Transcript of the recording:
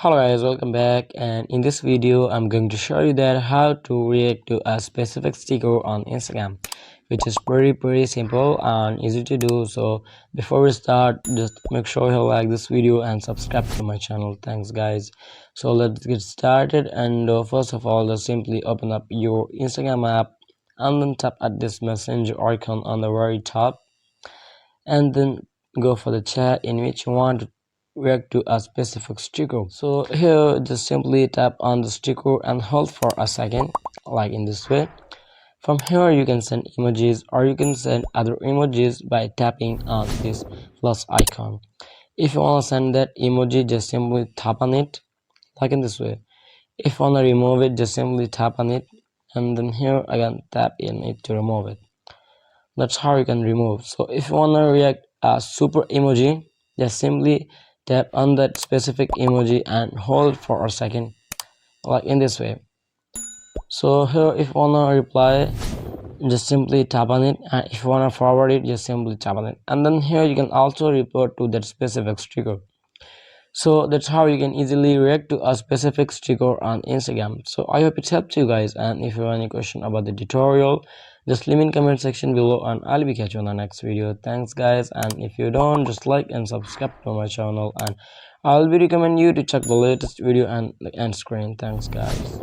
Hello guys, welcome back, and in this video I'm going to show you that how to react to a specific sticker on Instagram, which is pretty simple and easy to do. So before we start, just make sure you like this video and subscribe to my channel. Thanks guys. So let's get started, and first of all, just simply open up your Instagram app and then tap at this messenger icon on the very top, and then go for the chat in which you want to react to a specific sticker. So here just simply tap on the sticker and hold for a second, like in this way. From here you can send emojis, or you can send other emojis by tapping on this plus icon. If you want to send that emoji, just simply tap on it, like in this way. If you want to remove it, just simply tap on it, and then here again tap in it to remove it. That's how you can remove. So if you want to react a super emoji, just simply tap on that specific emoji and hold for a second, like in this way. So here if you want to reply, just simply tap on it, and if you want to forward it, just simply tap on it, and then here you can also report to that specific sticker. So that's how you can easily react to a specific sticker on Instagram. So I hope it helped you guys, and if you have any question about the tutorial, just leave in comment section below and I'll be catching you on the next video. Thanks guys, and if you don't, just like and subscribe to my channel, and I'll be recommend you to check the latest video and the end screen. Thanks guys.